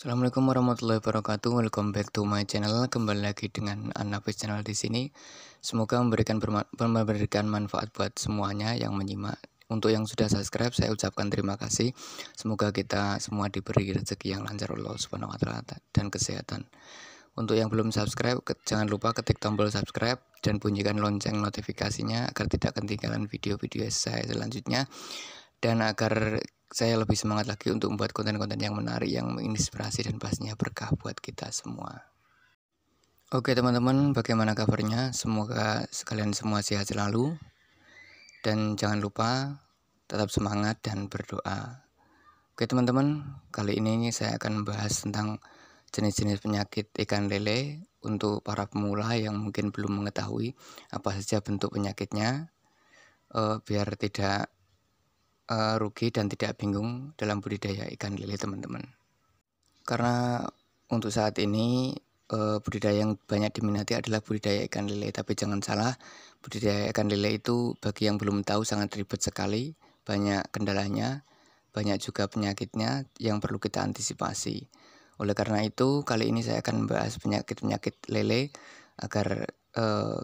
Assalamualaikum warahmatullahi wabarakatuh. Welcome back to my channel. Kembali lagi dengan Anapis channel di sini. Semoga memberikan manfaat buat semuanya yang menyimak. Untuk yang sudah subscribe, saya ucapkan terima kasih. Semoga kita semua diberi rezeki yang lancar Allah Subhanahu wa taala dan kesehatan. Untuk yang belum subscribe, jangan lupa ketik tombol subscribe dan bunyikan lonceng notifikasinya agar tidak ketinggalan video-video saya selanjutnya. Dan agar saya lebih semangat lagi untuk membuat konten-konten yang menarik, yang menginspirasi dan pastinya berkah buat kita semua. Oke teman-teman, bagaimana kabarnya? Semoga sekalian semua sehat selalu. Dan jangan lupa tetap semangat dan berdoa. Oke teman-teman, kali ini saya akan membahas tentang jenis-jenis penyakit ikan lele untuk para pemula yang mungkin belum mengetahui apa saja bentuk penyakitnya, biar tidak rugi dan tidak bingung dalam budidaya ikan lele teman-teman. Karena untuk saat ini budidaya yang banyak diminati adalah budidaya ikan lele, tapi jangan salah, budidaya ikan lele itu bagi yang belum tahu sangat ribet sekali, banyak kendalanya, banyak juga penyakitnya yang perlu kita antisipasi. Oleh karena itu, kali ini saya akan membahas penyakit-penyakit lele agar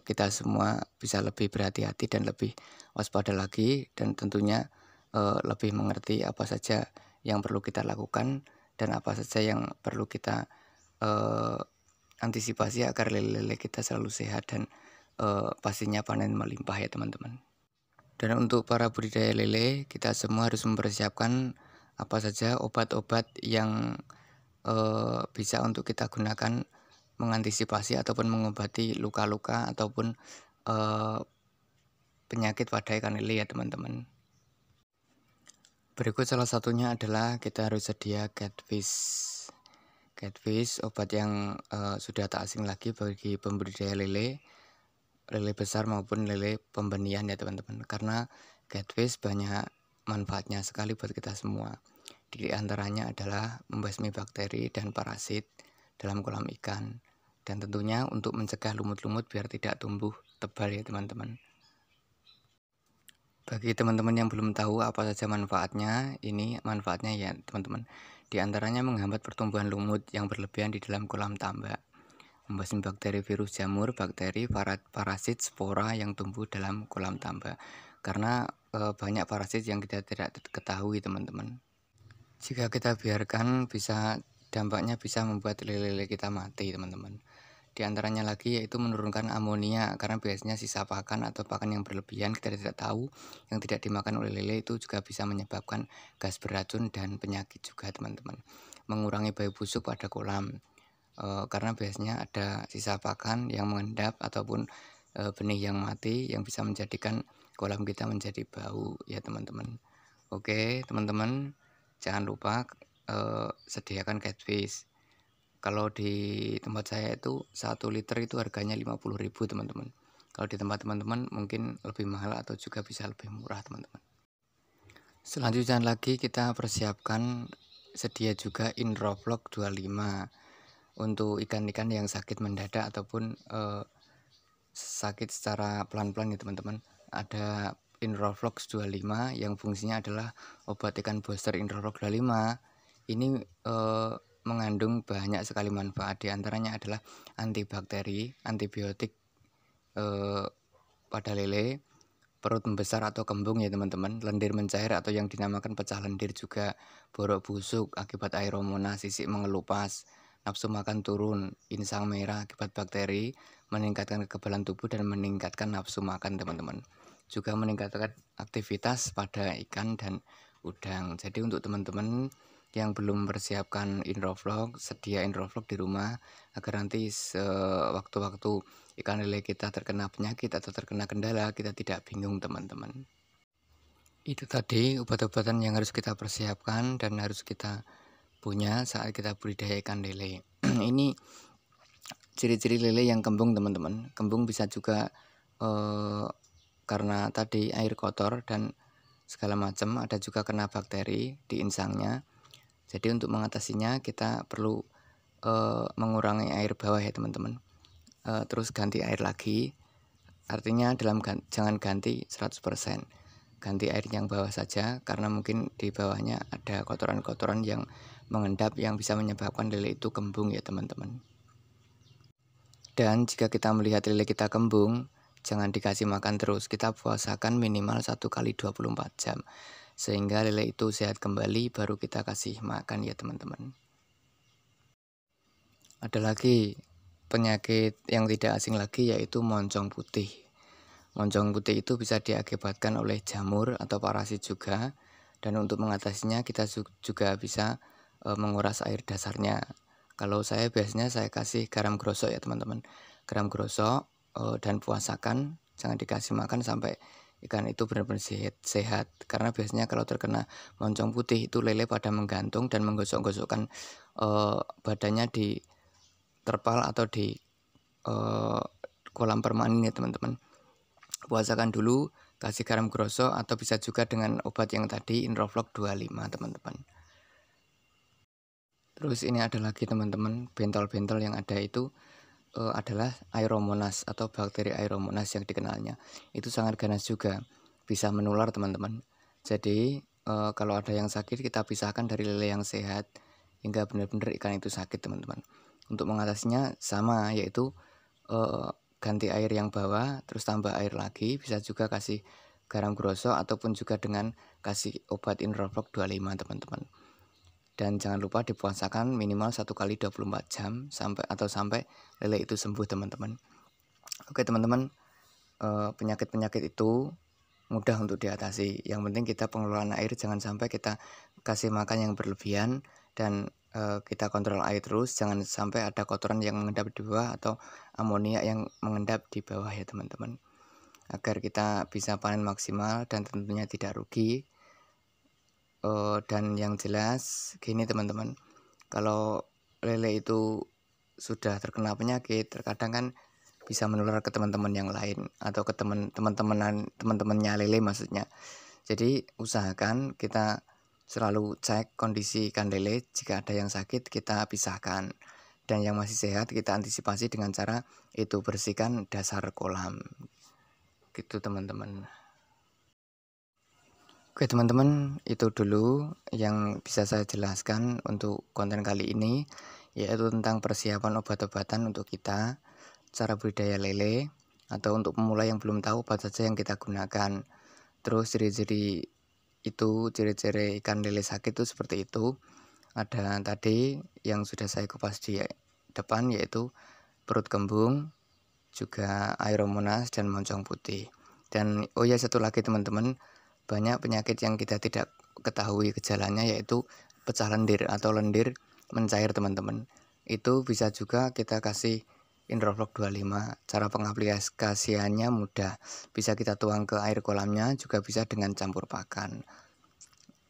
kita semua bisa lebih berhati-hati dan lebih waspada lagi, dan tentunya lebih mengerti apa saja yang perlu kita lakukan dan apa saja yang perlu kita antisipasi agar lele-lele kita selalu sehat dan pastinya panen melimpah ya teman-teman. Dan untuk para budidaya lele, kita semua harus mempersiapkan apa saja obat-obat yang bisa untuk kita gunakan mengantisipasi ataupun mengobati luka-luka ataupun penyakit pada ikan lele ya teman-teman. Berikut salah satunya adalah kita harus sedia catfish. Catfish, obat yang sudah tak asing lagi bagi pembudidaya lele besar maupun lele pembenihan ya teman-teman. Karena catfish banyak manfaatnya sekali buat kita semua. Di antaranya adalah membasmi bakteri dan parasit dalam kolam ikan. Dan tentunya untuk mencegah lumut-lumut biar tidak tumbuh tebal ya teman-teman. Bagi teman-teman yang belum tahu apa saja manfaatnya, ini manfaatnya ya teman-teman. Di antaranya menghambat pertumbuhan lumut yang berlebihan di dalam kolam tambak, membasmi bakteri, virus, jamur, bakteri, parasit, spora yang tumbuh dalam kolam tambak. Karena banyak parasit yang kita tidak ketahui teman-teman. Jika kita biarkan, dampaknya bisa membuat lele-lele kita mati teman-teman. Di antaranya lagi yaitu menurunkan amonia, karena biasanya sisa pakan atau pakan yang berlebihan kita tidak tahu yang tidak dimakan oleh lele itu juga bisa menyebabkan gas beracun dan penyakit juga teman-teman. Mengurangi bau busuk pada kolam, karena biasanya ada sisa pakan yang mengendap ataupun benih yang mati yang bisa menjadikan kolam kita menjadi bau ya teman-teman. Oke teman-teman, jangan lupa sediakan catfish. Kalau di tempat saya itu 1 liter itu harganya 50.000 teman-teman. Kalau di tempat teman-teman mungkin lebih mahal atau juga bisa lebih murah teman-teman. Selanjutnya lagi kita persiapkan sedia juga Inroflox 25 untuk ikan-ikan yang sakit mendadak ataupun sakit secara pelan-pelan ya teman-teman. Ada Inroflox 25 yang fungsinya adalah obat ikan booster. Inroflox 25 ini mengandung banyak sekali manfaat, diantaranya adalah antibakteri, antibiotik pada lele, perut membesar atau kembung ya teman-teman, lendir mencair atau yang dinamakan pecah lendir juga, borok busuk akibat aeromona, sisik mengelupas, nafsu makan turun, insang merah akibat bakteri, meningkatkan kekebalan tubuh dan meningkatkan nafsu makan teman-teman. Juga meningkatkan aktivitas pada ikan dan udang. Jadi untuk teman-teman yang belum mempersiapkan Inroflox, sedia Inroflox di rumah agar nanti sewaktu-waktu ikan lele kita terkena penyakit atau terkena kendala kita tidak bingung teman-teman. Itu tadi obat-obatan yang harus kita persiapkan dan harus kita punya saat kita budidaya ikan lele. Ini ciri-ciri lele yang kembung teman-teman. Kembung bisa juga karena tadi air kotor dan segala macam, ada juga kena bakteri di insangnya. Jadi untuk mengatasinya kita perlu mengurangi air bawah ya teman-teman. Terus ganti air lagi. Artinya jangan ganti 100%. Ganti air yang bawah saja karena mungkin di bawahnya ada kotoran-kotoran yang mengendap yang bisa menyebabkan lele itu kembung ya teman-teman. Dan jika kita melihat lele kita kembung, jangan dikasih makan terus, kita puasakan minimal 1 kali 24 jam. Sehingga lele itu sehat kembali, baru kita kasih makan ya teman-teman. Ada lagi penyakit yang tidak asing lagi, yaitu moncong putih. Moncong putih itu bisa diakibatkan oleh jamur atau parasit juga. Dan untuk mengatasinya kita juga bisa menguras air dasarnya. Kalau saya biasanya saya kasih garam grosok ya teman-teman. Garam grosok dan puasakan, jangan dikasih makan sampai ikan itu benar-benar sehat. Karena biasanya kalau terkena moncong putih itu lele pada menggantung dan menggosok-gosokkan badannya di terpal atau di kolam permanen ya teman-teman. Puasakan dulu, kasih garam grosok atau bisa juga dengan obat yang tadi Inrofloc 25 teman-teman. Terus ini ada lagi teman-teman, bentol-bentol yang ada itu adalah Aeromonas atau bakteri Aeromonas yang dikenalnya. Itu sangat ganas juga, bisa menular teman-teman. Jadi kalau ada yang sakit kita pisahkan dari lele yang sehat hingga benar-benar ikan itu sakit teman-teman. Untuk mengatasinya sama, yaitu ganti air yang bawah terus tambah air lagi, bisa juga kasih garam grosok ataupun juga dengan kasih obat Inrofloc 25 teman-teman. Dan jangan lupa dipuasakan minimal 1 kali 24 jam sampai lele itu sembuh teman-teman. Oke teman-teman, penyakit-penyakit itu mudah untuk diatasi. Yang penting kita pengelolaan air, jangan sampai kita kasih makan yang berlebihan dan kita kontrol air terus, jangan sampai ada kotoran yang mengendap di bawah atau amonia yang mengendap di bawah ya teman-teman, agar kita bisa panen maksimal dan tentunya tidak rugi. Dan yang jelas gini teman-teman, kalau lele itu sudah terkena penyakit, terkadang kan bisa menular ke teman-teman yang lain atau ke teman-temannya lele maksudnya. Jadi usahakan kita selalu cek kondisi ikan lele, jika ada yang sakit kita pisahkan, dan yang masih sehat kita antisipasi dengan cara itu bersihkan dasar kolam. Gitu teman-teman. Oke teman-teman, itu dulu yang bisa saya jelaskan untuk konten kali ini, yaitu tentang persiapan obat-obatan untuk kita, cara budidaya lele, atau untuk pemula yang belum tahu apa saja yang kita gunakan. Terus ciri-ciri ikan lele sakit itu seperti itu. Ada tadi yang sudah saya kupas di depan, yaitu perut kembung, juga Aeromonas dan moncong putih. Dan oh ya, satu lagi teman-teman, banyak penyakit yang kita tidak ketahui gejalanya, yaitu pecah lendir atau lendir mencair teman-teman. Itu bisa juga kita kasih Inrofloc 25. Cara pengaplikasiannya mudah, bisa kita tuang ke air kolamnya, juga bisa dengan campur pakan.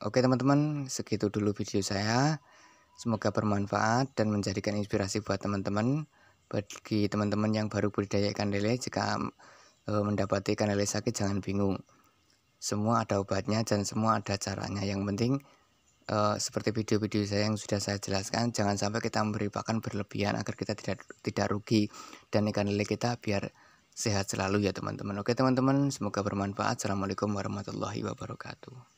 Oke teman-teman, segitu dulu video saya. Semoga bermanfaat dan menjadikan inspirasi buat teman-teman. Bagi teman-teman yang baru budidaya ikan lele, jika mendapati ikan lele sakit jangan bingung. Semua ada obatnya dan semua ada caranya. Yang penting seperti video-video saya yang sudah saya jelaskan, jangan sampai kita memberi pakan berlebihan agar kita tidak rugi dan ikan lele kita biar sehat selalu ya teman-teman. Oke teman-teman, semoga bermanfaat. Assalamualaikum warahmatullahi wabarakatuh.